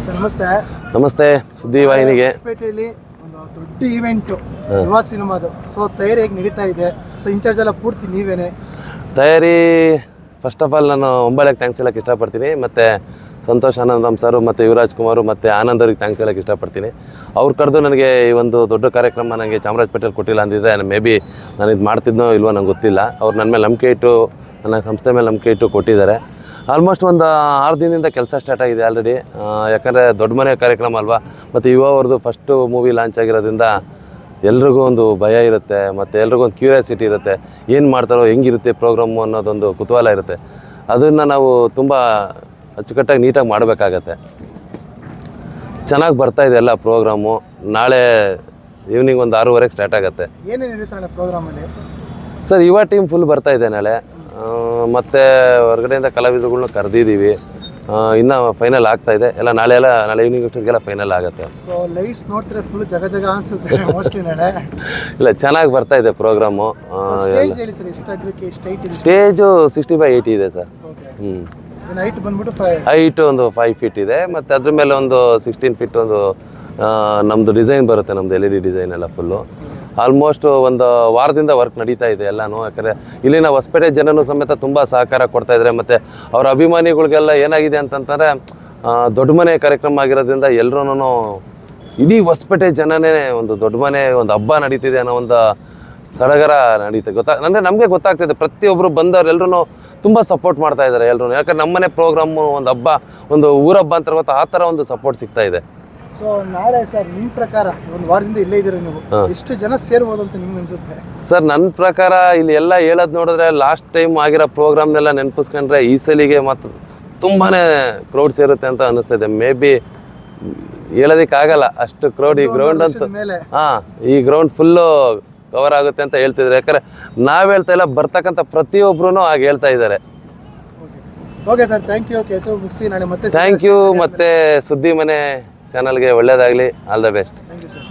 Sir ನಮಸ್ತೆ. ನಮಸ್ತೆ ಸುದ್ದಿ ವಾಹಿನಿಗೆ. ಹೊಸಪೇಟೆಯಲ್ಲಿ ಒಂದು ದೊಡ್ಡ ಈವೆಂಟು ಯುವ ಸಿನಿಮಾದು. ಸೊ ತಯಾರಿ ಹೇಗೆ ನಡೀತಾ ಇದೆ? ಸೊ ಇನ್ಚಾರ್ಜ್ ಎಲ್ಲ ಪೂರ್ತಿ ನೀವೇನೆ? ತಯಾರಿ ಫಸ್ಟ್ ಆಫ್ ಆಲ್ ನಾನು ಒಂಬಳಕ್ಕೆ ಥ್ಯಾಂಕ್ಸ್ ಹೇಳಕ್ಕೆ ಇಷ್ಟಪಡ್ತೀನಿ. ಮತ್ತು ಸಂತೋಷ್ ಆನಂದರಾಮ್ ಸರು ಮತ್ತು ಯುವರಾಜ್ ಕುಮಾರು ಮತ್ತು ಆನಂದ್ ಅವ್ರಿಗೆ ಥ್ಯಾಂಕ್ಸ್ ಹೇಳಕ್ಕೆ ಇಷ್ಟಪಡ್ತೀನಿ. ಅವ್ರು ಕರೆದು ನನಗೆ ಈ ಒಂದು ದೊಡ್ಡ ಕಾರ್ಯಕ್ರಮ ನನಗೆ ಚಾಮರಾಜಪೇಟೆಯಲ್ಲಿ ಕೊಟ್ಟಿಲ್ಲ ಅಂದಿದ್ರೆ ಮೇ ಬಿ ನಾನು ಇದು ಮಾಡ್ತಿದ್ನೋ ಇಲ್ವೋ ನಂಗೆ ಗೊತ್ತಿಲ್ಲ. ಅವ್ರು ನನ್ನ ಮೇಲೆ ನಂಬಿಕೆ ಇಟ್ಟು, ನನ್ನ ಸಂಸ್ಥೆ ಮೇಲೆ ನಂಬಿಕೆ ಇಟ್ಟು ಕೊಟ್ಟಿದ್ದಾರೆ. ಆಲ್ಮೋಸ್ಟ್ ಒಂದು 6 ದಿನದಿಂದ ಕೆಲಸ ಸ್ಟಾರ್ಟ್ ಆಗಿದೆ ಆಲ್ರೆಡಿ. ಯಾಕಂದರೆ ದೊಡ್ಡ ಮನೆ ಕಾರ್ಯಕ್ರಮ ಅಲ್ವಾ, ಮತ್ತು ಯುವ ಅವ್ರದ್ದು ಫಸ್ಟು ಮೂವಿ ಲಾಂಚ್ ಆಗಿರೋದ್ರಿಂದ ಎಲ್ರಿಗೂ ಒಂದು ಭಯ ಇರುತ್ತೆ, ಮತ್ತು ಎಲ್ರಿಗೂ ಒಂದು ಕ್ಯೂರಿಯಾಸಿಟಿ ಇರುತ್ತೆ. ಏನು ಮಾಡ್ತಾರೋ, ಹೆಂಗಿರುತ್ತೆ ಪ್ರೋಗ್ರಾಮು ಅನ್ನೋದೊಂದು ಕುತೂಹಲ ಇರುತ್ತೆ. ಅದನ್ನು ನಾವು ತುಂಬ ಅಚ್ಚುಕಟ್ಟಾಗಿ ನೀಟಾಗಿ ಮಾಡಬೇಕಾಗತ್ತೆ. ಚೆನ್ನಾಗಿ ಬರ್ತಾಯಿದೆ ಎಲ್ಲ ಪ್ರೋಗ್ರಾಮು. ನಾಳೆ ಈವ್ನಿಂಗ್ ಒಂದು 6:30ಕ್ಕೆ ಸ್ಟಾರ್ಟ್ ಆಗುತ್ತೆ. ಏನೇನು ಸರ್ ಪ್ರೋಗ್ರಾಮಲ್ಲಿ? ಸರ್ ಯುವ ಟೀಮ್ ಫುಲ್ ಬರ್ತಾಯಿದೆ ನಾಳೆ. ಮತ್ತು ಹೊರಗಡೆಯಿಂದ ಕಲಾವಿದರುಗಳ್ನ ಕರೆದಿದ್ದೀವಿ. ಇನ್ನೂ ಫೈನಲ್ ಆಗ್ತಾಯಿದೆ ಎಲ್ಲ. ನಾಳೆ ಈವ್ನಿಂಗ್ ಅಷ್ಟೊತ್ತಿಗೆಲ್ಲ ಫೈನಲ್ ಆಗುತ್ತೆ. ಸೊ ಲೈಟ್ಸ್ ನೋಡ್ತಾರೆ ಫುಲ್ ಜಗ ಜಗ ಅನಿಸುತ್ತೆ ಮೋಸ್ಟ್ಲಿ ನಾಳೆ. ಇಲ್ಲ, ಚೆನ್ನಾಗಿ ಬರ್ತಾಯಿದೆ ಪ್ರೋಗ್ರಾಮು. ಸ್ಟೇಜು 60x80 ಇದೆ ಸರ್. ಹೈಟ್ ಒಂದು 5 ಫೀಟ್ ಇದೆ, ಮತ್ತು ಅದ್ರ ಮೇಲೆ ಒಂದು 16 ಫೀಟ್ ಒಂದು ನಮ್ಮದು ಡಿಸೈನ್ ಬರುತ್ತೆ. ನಮ್ಮದು LED ಡಿಸೈನ್ ಎಲ್ಲ ಫುಲ್ಲು. ಆಲ್ಮೋಸ್ಟ್ ಒಂದು ವಾರದಿಂದ ವರ್ಕ್ ನಡೀತಾ ಇದೆ ಎಲ್ಲನೂ. ಯಾಕಂದರೆ ಇಲ್ಲಿನ ಹೊಸಪೇಟೆ ಜನನೂ ಸಮೇತ ತುಂಬ ಸಹಕಾರ ಕೊಡ್ತಾಯಿದ್ದಾರೆ. ಮತ್ತು ಅವರ ಅಭಿಮಾನಿಗಳಿಗೆಲ್ಲ ಏನಾಗಿದೆ ಅಂತಂದರೆ, ದೊಡ್ಡ ಮನೆ ಕಾರ್ಯಕ್ರಮ ಆಗಿರೋದ್ರಿಂದ ಎಲ್ಲರೂ ಇಡೀ ಹೊಸಪೇಟೆ ಜನನೇ ಒಂದು ದೊಡ್ಡ ಮನೆ ಒಂದು ಹಬ್ಬ ನಡೀತಿದೆ ಅನ್ನೋ ಒಂದು ಸಡಗರ ನಡೀತದೆ. ಅಂದರೆ ನಮಗೆ ಗೊತ್ತಾಗ್ತಿದೆ, ಪ್ರತಿಯೊಬ್ಬರು ಬಂದವ್ರು ಎಲ್ಲರೂ ತುಂಬ ಸಪೋರ್ಟ್ ಮಾಡ್ತಾ ಇದ್ದಾರೆ ಎಲ್ಲರೂ. ಯಾಕಂದ್ರೆ ನಮ್ಮನೆ ಪ್ರೋಗ್ರಾಮು ಒಂದು ಹಬ್ಬ, ಒಂದು ಊರಬ್ಬ ಅಂತ ಗೊತ್ತಾ, ಆ ಥರ ಒಂದು ಸಪೋರ್ಟ್ ಸಿಗ್ತಾ ಇದೆ. ಸೊ ನಾಳೆ ಸರ್ ನಿಮ್ಮ ಪ್ರಕಾರ ಒಂದು ವಾರದಿಂದ ಇಲ್ಲೇ ಇದ್ದೀರಾ ನೀವು, ಎಷ್ಟು ಜನ ಸೇರ್ಬೋದು ಅಂತ ನಿಮ್ಗೆ ಅನ್ಸುತ್ತೆ? ಸರ್ ನನ್ನ ಪ್ರಕಾರ ಇಲ್ಲಿ ಎಲ್ಲ ಹೇಳೋದು ನೋಡಿದ್ರೆ, ಲಾಸ್ಟ್ ಟೈಮ್ ಆಗಿರೋ ಪ್ರೋಗ್ರಾಮ್ನೆಲ್ಲ ನೆನಪಿಸ್ಕೊಂಡ್ರೆ ಈ ಸಲಿಗೆ ಮತ್ತು ತುಂಬಾ ಕ್ರೌಡ್ ಸೇರುತ್ತೆ ಅಂತ ಅನ್ನಿಸ್ತಿದೆ. ಮೇ ಬಿ ಹೇಳೋದಕ್ಕಾಗಲ್ಲ ಅಷ್ಟು ಕ್ರೌಡ್ ಈ ಗ್ರೌಂಡ್ ಅಂತ. ಈ ಗ್ರೌಂಡ್ ಫುಲ್ಲು ಕವರ್ ಆಗುತ್ತೆ ಅಂತ ಹೇಳ್ತಿದ್ದಾರೆ. ಯಾಕಂದರೆ ನಾವು ಹೇಳ್ತಾ ಇಲ್ಲ, ಬರ್ತಕ್ಕಂಥ ಪ್ರತಿಯೊಬ್ಬರೂ ಹಾಗೆ ಹೇಳ್ತಾ ಇದ್ದಾರೆ. Okay sir, thank you. ಕೆಲಸ ಮುಗಿಸಿ ನಾಳೆ ಮತ್ತೆ ಥ್ಯಾಂಕ್ ಯು. ಮತ್ತು ಸುದ್ದಿ ಮನೆ ಚಾನಲ್ಗೆ ಒಳ್ಳೆಯದಾಗಲಿ. All the best. Thank you sir.